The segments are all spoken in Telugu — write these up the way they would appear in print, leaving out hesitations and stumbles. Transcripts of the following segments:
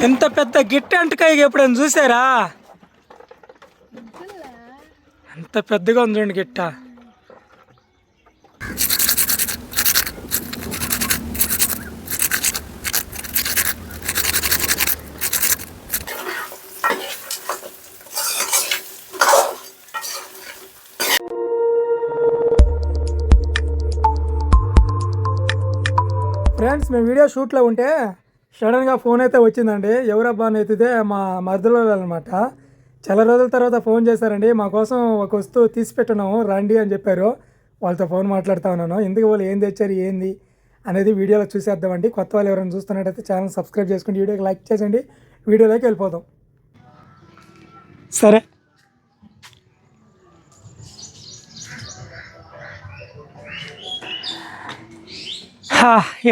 ఎంత పెద్ద గిట్టె అంటకాయ ఎప్పుడైనా చూసారా? ఎంత పెద్దగా ఉంది చూడండి గిట్ట. ఫ్రెండ్స్, మేము వీడియో షూట్లో ఉంటే సడన్గా ఫోన్ అయితే వచ్చిందండి. ఎవరబ్బా అని ఎత్తితే మా మరదలు అనమాట. చాలా రోజుల తర్వాత ఫోన్ చేశారండి. మా కోసం ఒక వస్తువు తీసి పెట్టున్నాము రండి అని చెప్పారు. వాళ్ళతో ఫోన్ మాట్లాడుతూ ఉన్నాను. ఎందుకు వాళ్ళు ఏం తెచ్చారు ఏంది అనేది వీడియోలో చూసేద్దామండి. కొత్త వాళ్ళు ఎవరైనా చూస్తున్నట్టయితే ఛానల్ సబ్స్క్రైబ్ చేసుకోండి, వీడియోకి లైక్ చేసండి. వీడియోలోకి వెళ్ళిపోదాం. సరే,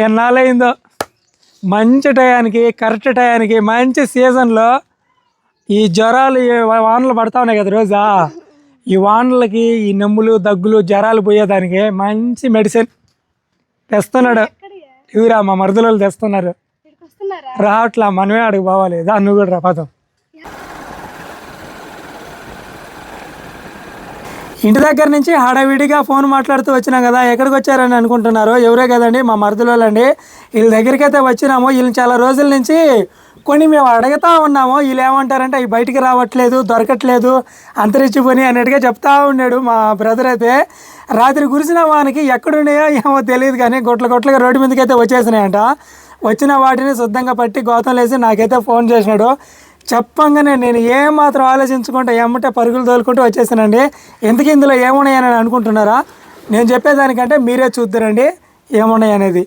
ఎన్నాళ్ళయిందో మంచి టయానికి కరెక్ట్ టయానికి మంచి సీజన్లో ఈ జ్వరాలు వానలు పడతా ఉన్నాయి కదా రోజా. ఈ వానలకి ఈ నమ్ములు దగ్గులు జ్వరాలు పోయేదానికి మంచి మెడిసిన్ తెస్తున్నాడు. ఇవిరా మా మరుదులు తెస్తున్నారు. రావట్లా, మనమే అడుగు పోవాలి. నువ్వు కూడా రా పదం. ఇంటి దగ్గర నుంచి హడావిడిగా ఫోన్ మాట్లాడుతూ వచ్చినాం కదా. ఎక్కడికి వచ్చారని అనుకుంటున్నారు? ఎవరే కదండి, మా మరుదులండి. వీళ్ళ దగ్గరికి అయితే వచ్చినాము. వీళ్ళని చాలా రోజుల నుంచి కొన్ని మేము అడుగుతూ ఉన్నాము. వీళ్ళు ఏమంటారంటే అవి బయటికి రావట్లేదు, దొరకట్లేదు, అంతరించిపోయి అన్నట్టుగా చెప్తా ఉన్నాడు మా బ్రదర్ అయితే. రాత్రి కురిసిన వానికి ఎక్కడున్నాయో ఏమో తెలియదు కానీ గొట్లుగా రోడ్డు మీదకి అయితే వచ్చేసినాయంట. వచ్చిన వాటిని శుద్ధంగా పట్టి గోతం వేసి నాకైతే ఫోన్ చేసినాడు. చెప్పంగానే నేను ఏమాత్రం ఆలోచించుకుంటే ఎమ్మటే పరుగులు తోలుకుంటూ వచ్చేసానండి. ఎందుకు ఇందులో ఏమున్నాయని అనుకుంటున్నారా? నేను చెప్పేదానికంటే మీరే చూద్దరండి ఏమున్నాయి అనేది.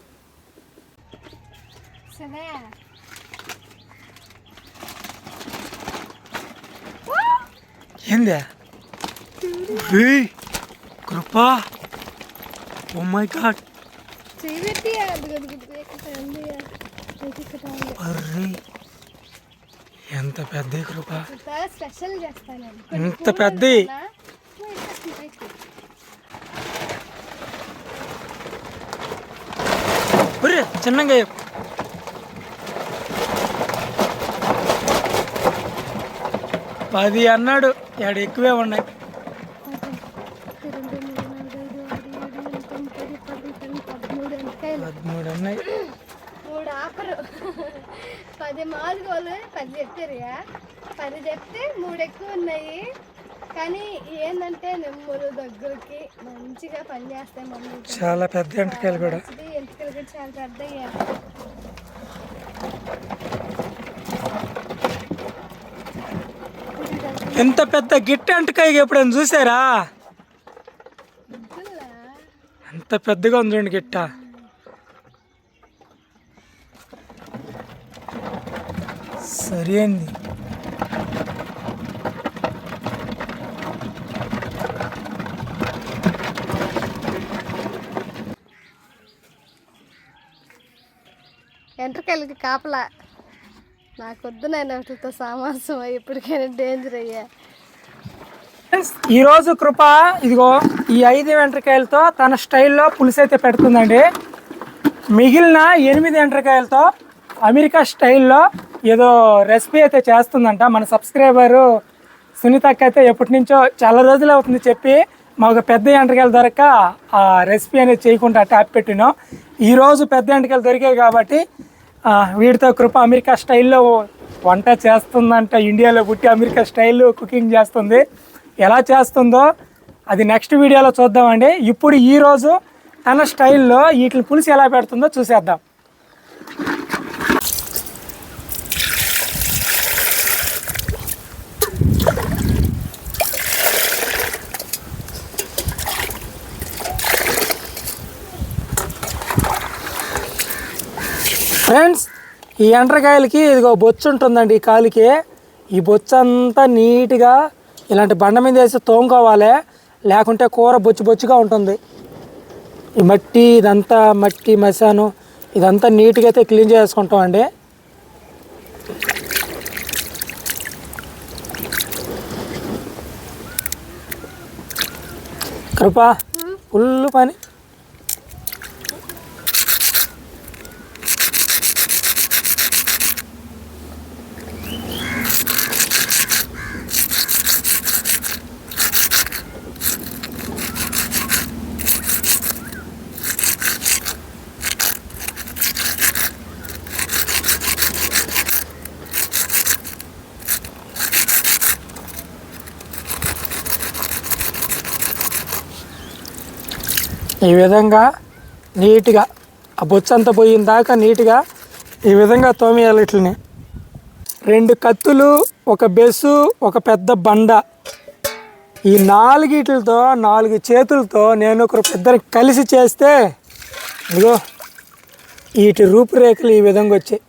ఏందే కృపా, ఓ మై గాడ్, ఎంత పెద్ద కృప, ఎంత పెద్ద. చిన్నగా 10 అన్నాడు. 7 ఎక్కువే ఉన్నాయి. 13 ఉన్నాయి. 10 మాదిగోళ్ళు 10 చెప్పారు. 10 చెప్తే 3 ఎక్కువ ఉన్నాయి. కానీ ఏంటంటే నెమ్మలు దగ్గరికి మంచిగా పనిచేస్తాయి. మమ్మల్ని చాలా పెద్ద ఎంటకాయలు కూడా, ఎంటకాయలు కూడా చాలా పెద్ద. ఎంత పెద్ద గిట్టె అంటకాయ ఎప్పుడైనా చూసారా? ఎంత పెద్దగా ఉంది చూడండి గిట్ట. సరేంది. ఎంటకాయలకి కాపలా నాకొద్దు. నేను వాటితో సామాసం ఎప్పటికైనా డేంజర్ అయ్యా. ఈరోజు కృప ఇదిగో ఈ 5 ఎంటకాయలతో తన స్టైల్లో పులుసు అయితే పెడుతుందండి. మిగిలిన 8 ఎంటకాయలతో అమెరికా స్టైల్లో ఏదో రెసిపీ అయితే చేస్తుందంట. మన సబ్స్క్రైబరు సునీతకి అయితే ఎప్పటి నుంచో చాలా రోజులు అవుతుంది చెప్పి మాకు పెద్ద ఎంటకాయలు దొరక్క ఆ రెసిపీ అనేది చేయకుండా ట్యాప్ పెట్టినాం. ఈరోజు పెద్ద ఎంటకాయలు దొరికాయి కాబట్టి వీటితో కృప అమెరికా స్టైల్లో వంట చేస్తుందంట. ఇండియాలో పుట్టి అమెరికా స్టైల్లో కుకింగ్ చేస్తుంది. ఎలా చేస్తుందో అది నెక్స్ట్ వీడియోలో చూద్దామండి. ఇప్పుడు ఈరోజు తన స్టైల్లో వీటిని పులుసు ఎలా పెడుతుందో చూసేద్దాం. ఫ్రెండ్స్, ఈ ఎండ్రకాయలకి ఇదిగో బొచ్చు ఉంటుందండి ఈ కాలికి. ఈ బొచ్చు అంతా నీట్గా ఇలాంటి బండ మీద వేసి తోముకోవాలి, లేకుంటే కూర బొచ్చుగా ఉంటుంది. ఈ మట్టి ఇదంతా మట్టి మసాను ఇదంతా నీట్గా అయితే క్లీన్ చేసుకుంటామండి. కృప ఫుల్ పని. ఈ విధంగా నీట్గా ఆ బొచ్చంతా పోయిన దాకా నీట్గా ఈ విధంగా తోమేయాలి. ఇట్లని 2 కత్తులు, ఒక బెస్సు, ఒక పెద్ద బండ, ఈ 4 చేతులతో నేను ఇద్దరు కలిసి చేస్తే ఇదిగో వీటి రూపురేఖలు ఈ విధంగా వచ్చాయి.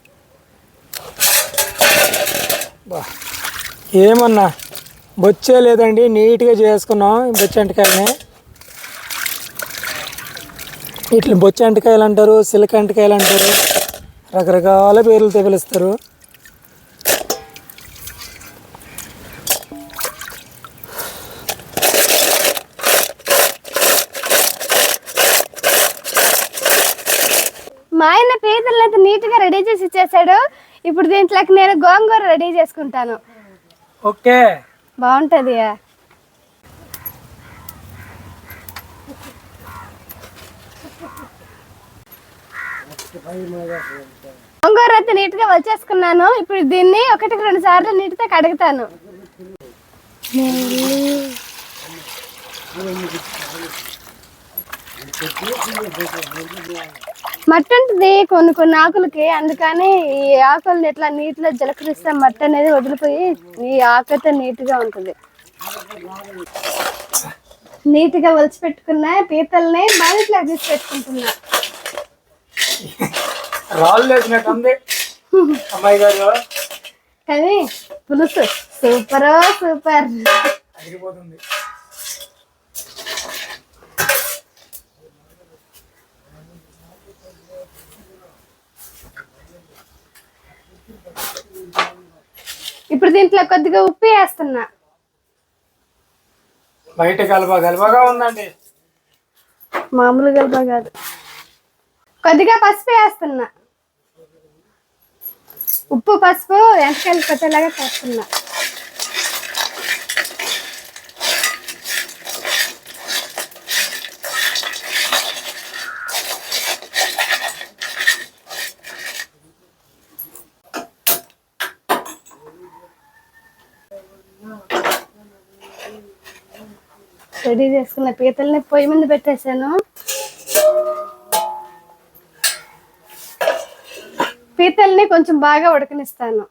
ఏమన్నా బొచ్చే లేదండి, నీట్గా చేసుకున్నాం బొచ్చంటికాయని. వీటిని బొచ్చంటికాయలు అంటారు, సిలకంటికాయలు అంటారు, రకరకాల పేర్లతో పిలుస్తారు. మా ఆయన పీతలను అయితే నీట్గా రెడీ చేసి ఇచ్చేసాడు. ఇప్పుడు దీంట్లోకి నేను గోంగూర రెడీ చేసుకుంటాను. ఓకే, బాగుంటుంది. గోంగూర అయితే నీట్గా వచ్చేసుకున్నాను. ఇప్పుడు దీన్ని 1-2 సార్లు నీట్గా కడుగుతాను. మట్టి ఉంటుంది కొన్ని ఆకులకి, అందుకని ఈ ఆకుల్ని ఇట్లా నీటిలో జలకరిస్తే మట్టి అనేది వదిలిపోయి ఈ ఆకు అయితే నీట్గా ఉంటుంది. నీట్గా ఒలిచి పెట్టుకున్న పీతల్ని బాగా తీసి పెట్టుకుంటున్నా. కానీ పులుసు సూపర్ సూపర్. ఇప్పుడు దీంట్లో కొద్దిగా ఉప్పు వేస్తున్నా. బయట గలబగా ఉందండి, మామూలు గలబా కాదు. కొద్దిగా పసుపు వేస్తున్నా. ఉప్పు పసుపు ఎంతకాయలు పెట్టేలాగా చేస్తున్నా. రెడీ చేసుకున్న పీతల్ని పొయ్యి మీద పెట్టేశాను. పీతల్ని కొంచెం బాగా ఉడకనిస్తాను.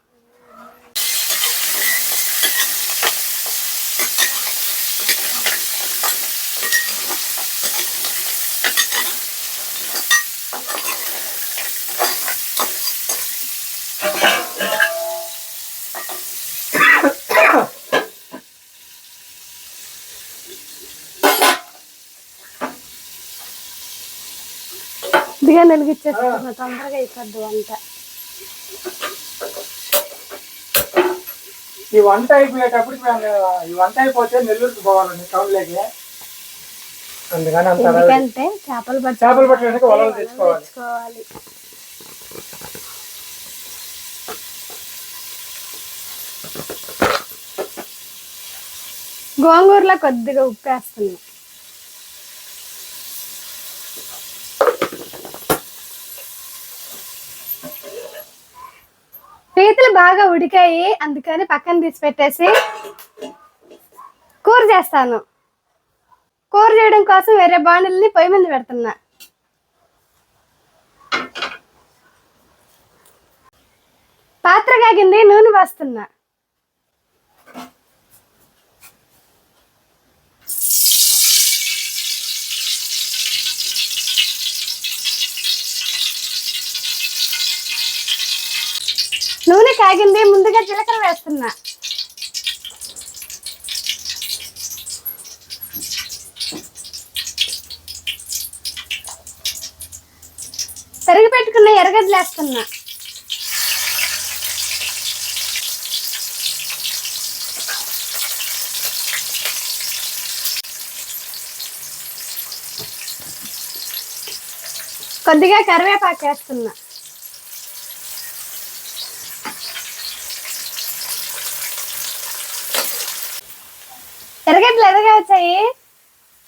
ఇదిగా వెలిగిచ్చేస్తున్నా, తొందరగా అయిపోద్ది వంట. ఈ వంట అయిపోయేటప్పుడు ఈ వంట అయిపోతే నెల్లూరుకి పోవాలండి, టౌన్లోకి. అందుకని ఎందుకంటే చేపలు పట్టడానికి వలలు తెచ్చుకోవాలి. గోంగూరలో కొద్దిగా ఉప్పు వేస్తున్నా. పీతలు బాగా ఉడికాయి, అందుకని పక్కన తీసి పెట్టేసి కూర చేస్తాను. కూర చేయడం కోసం వేరే బాండిల్ని పొయ్యి మీద పెడుతున్నా. పాత్ర కాగింది, నూనె పోస్తున్నా. నూనె కాగింది, ముందుగా జీలకర్ర వేస్తున్నా. తరిగి పెట్టుకున్న ఎర్రగడ్డలు వేస్తున్నా. కొద్దిగా కరివేపాకు వేస్తున్నా. ఎర్రగడ్డలు ఎర్రగా వచ్చాయి,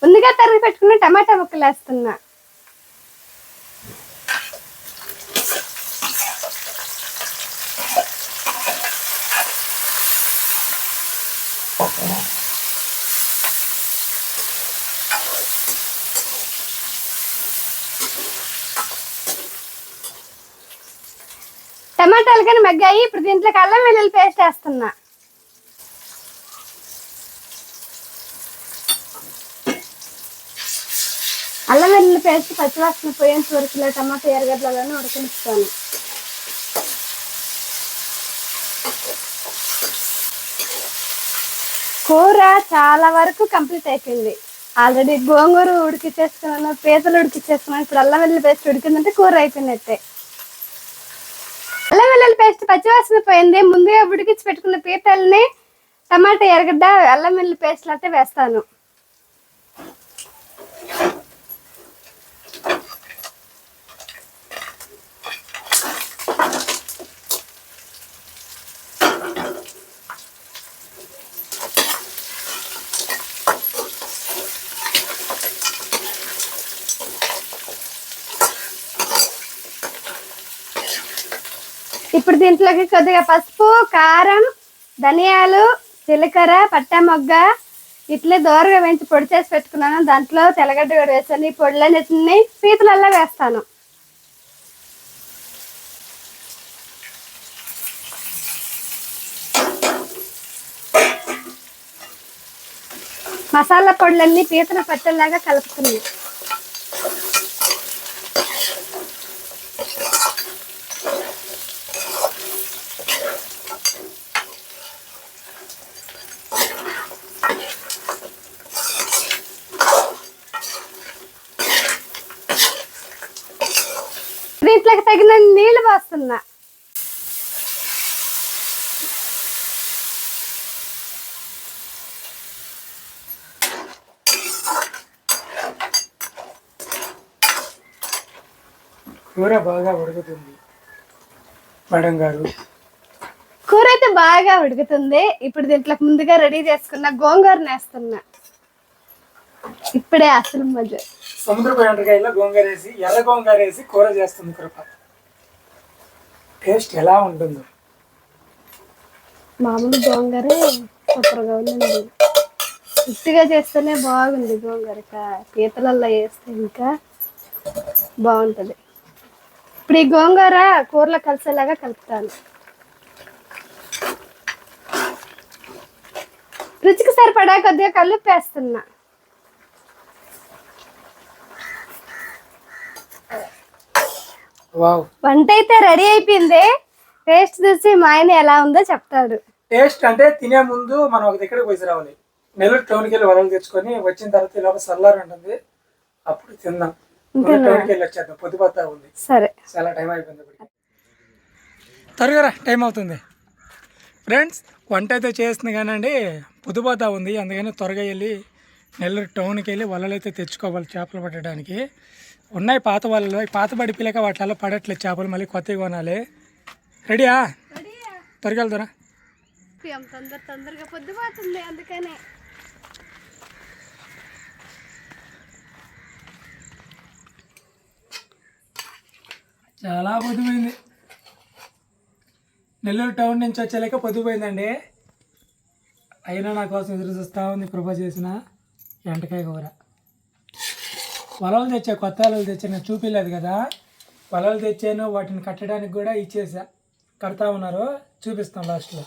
ముందుగా తరిగి పెట్టుకున్న టమాటా ముక్కలు వేస్తున్నా. టమాటాలు కానీ మగ్గాయి. ఇప్పుడు దీంట్లోకి అల్లం వెల్లుల్లి పేస్ట్ వేస్తున్నా. అల్లం వెల్లుల్లి పేస్ట్ పచ్చివాసన పోయేంత వరకు టమాటా ఎర్రగడ్డలను ఉడకనిస్తాను. కూర చాలా వరకు కంప్లీట్ అయిపోయింది. ఆల్రెడీ గోంగూర ఉడికిచ్చేసుకున్నాను, పీతలు ఉడికిచ్చేసుకున్నాను. ఇప్పుడు అల్లం వెల్లుల్లి పేస్ట్ ఉడికిందంటే కూర అయిపోయినట్టే. అల్లం వెల్లుల్లి పేస్ట్ పచ్చివాసన పోయింది. ముందుగా ఉడికించి పెట్టుకున్న పీతల్ని టమాటా ఎర్రగడ్డ అల్లం వెల్లుల్లి పేస్ట్ అయితే వేస్తాను. ఇప్పుడు దీంట్లోకి కొద్దిగా పసుపు, కారం, ధనియాలు, జీలకర్ర, పట్టా మొగ్గ ఇట్లే దోరగా వేయించి పొడి చేసి పెట్టుకున్నాను. దాంట్లో తెల్లగడ్డ కూడా వేసాను. ఈ పొడులన్నిటిని పీతలల్లో వేస్తాను. మసాలా పొడులన్నీ పీతల పట్టేలాగా కలుపుతున్నాయి. దీంట్లోకి తగిన నీళ్లు పోస్తున్నా. కూర బాగా ఉడుకుతుంది మేడం గారు. కూర అయితే బాగా ఉడుకుతుంది. ఇప్పుడు దీంట్లోకి ముందుగా రెడీ చేసుకున్న గోంగూర వేస్తున్నా. ఇప్పుడే అసలు మజా. సముద్రపు ఎండ్రకాయలో గోంగూర వేసి, ఎర్ర గోంగూర వేసి కూర చేస్తుంది కృప. టేస్ట్ ఎలా ఉంటుందో. మామూలు గోంగూర సూపర్గా ఉందండి. ఉట్టిగా చేస్తేనే బాగుంది. గోంగూర పీతలల్లో వేస్తే ఇంకా బాగుంటుంది. ఇప్పుడు ఈ గోంగూర కూరలో కలిసేలాగా కలుపుతాను. రుచికి సరిపడా కొద్దిగా కలుపు వేస్తున్నా. వంట అయితే రెడీ అయిపోయింది. టేస్ట్ చూసి మా ఆయన ఎలా ఉందో చెప్తాడు. టేస్ట్ అంటే తినే ముందు మనం ఒక దగ్గరికి పోయి రావాలి. నెల్లూరు టౌన్కి వెళ్ళి వలలు తెచ్చుకొని వచ్చిన తర్వాత ఇలా సల్లార్ ఉంటుంది, అప్పుడు తిందాం. టౌన్కి వెళ్ళి వచ్చేద్దాం, పొద్దుపోతా ఉంది. సరే, చాలా టైం అయిపోయింది. త్వరగా టైం అవుతుంది. ఫ్రెండ్స్, వంట అయితే చేస్తుంది కానండి పొద్దుపోతా ఉంది. అందుకని త్వరగా వెళ్ళి నెల్లూరు టౌన్కి వెళ్ళి వలలు అయితే తెచ్చుకోవాలి చేపలు పట్టడానికి. ఉన్నాయి పాత వలలో, పాత పడిపోలేక వాటిలో పడట్లేదు చేపలు. మళ్ళీ కొత్తవి కొనాలి. రెడీయా? త్వరగా వెళ్తారా? తొందరగా పొద్దుపోతుంది అందుకనే. చాలా పొద్దుపోయింది. నెల్లూరు టౌన్ నుంచి వచ్చేలేక పొద్దుపోయిందండి. అయినా నా కోసం ఎదురు చూస్తూ ఉంది కృప చేసిన ఎంటకాయ కూర. వలలు తెచ్చా, కొత్త వలలు తెచ్చాను. నేను చూపించలేదు కదా, వలలు తెచ్చాను. వాటిని కట్టడానికి కూడా ఇచ్చేసా. కడతా ఉన్నారు, చూపిస్తాం లాస్ట్లో.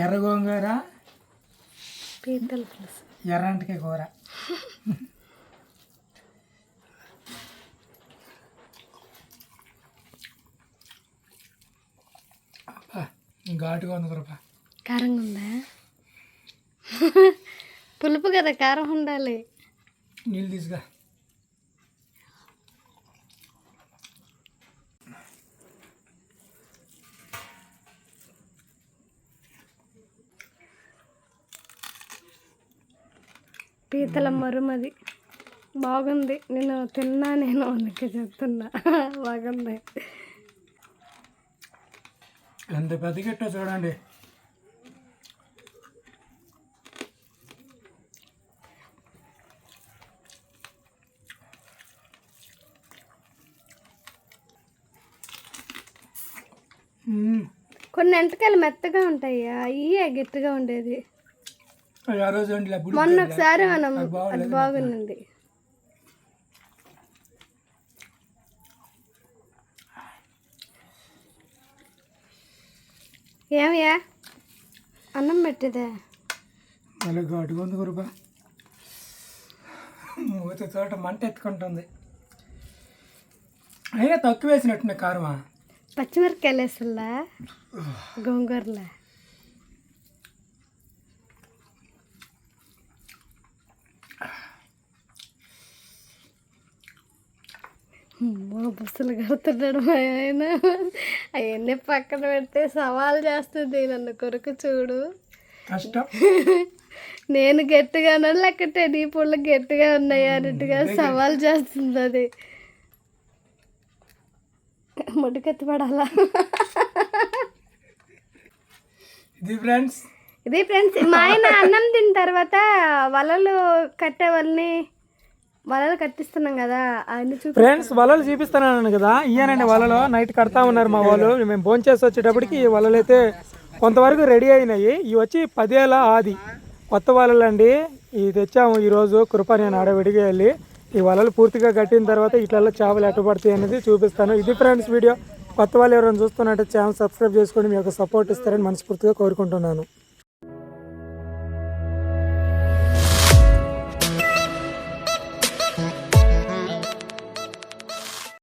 ఎర్ర గోంగూర, ఎర్రంటికాయ కూర. ఘాటుగా ఉంది కృప. కారంగా ఉందా? పులుపు కదా, కారం ఉండాలి. నీళ్ళు తీసుగా. పీతల మరుమది బాగుంది. నేను తిన్నా, నేను అందుకే చెప్తున్నా బాగుంది. ఎంత పెద్ద గిట్టో చూడండి. కొన్ని ఎంటకాయలు మెత్తగా ఉంటాయా, ఇయే గట్టిగా ఉండేది. ఆ రోజు వండిలే బుడి మొన్న ఒకసారి మనం అది బాగుంది. ఏమయ్యా అన్నం పెట్టేదే మళ్ళీ ఘాటుగా ఉంది గురుబా. మూత తోట మంట ఎత్తుకుంటుంది. అయినా తక్కువ వేసినట్టున్నా కారమా. పచ్చిమిరపకాయలు వేసల్లా గోంగూరలా. బుస్సులు కడుతున్నాడు మా ఆయన. అవన్నీ పక్కన పెడితే సవాల్ చేస్తుంది నన్ను, కొరకు చూడు కష్టం. నేను గట్టిగానో లేకపోతే నీ పుల్ల గట్టిగా ఉన్నాయి అన్నట్టుగా సవాల్ చేస్తుంది అది. ముడికెత్తి పడాలా. ఇది ఫ్రెండ్స్ మా ఆయన అన్నం తిన్న తర్వాత వలలు కట్టే వలలు కట్టిస్తున్నాం కదా ఆయన ఫ్రెండ్స్. వలలు చూపిస్తున్నాను కదా, ఇయ్యానండి వలలో. నైట్ కడతా ఉన్నారు మా వాళ్ళు. మేము భోంచేసి వచ్చేటప్పటికి ఈ వలలు అయితే కొంతవరకు రెడీ అయినాయి. ఇవి వచ్చి 10 ఏళ్ళ ఆది కొత్త వలలు అండి. ఇవి తెచ్చాము ఈరోజు. కృప నేను ఆడవిడిగా వెళ్ళి ఈ వలలు పూర్తిగా కట్టిన తర్వాత ఇట్లలో చేపలు ఎట్టబడతాయి అనేది చూపిస్తాను. ఇది ఫ్రెండ్స్ వీడియో. కొత్త వాళ్ళు ఎవరైనా చూస్తున్నట్టు ఛానల్ సబ్స్క్రైబ్ చేసుకొని మీ యొక్క సపోర్ట్ ఇస్తారని మనస్ఫూర్తిగా కోరుకుంటున్నాను.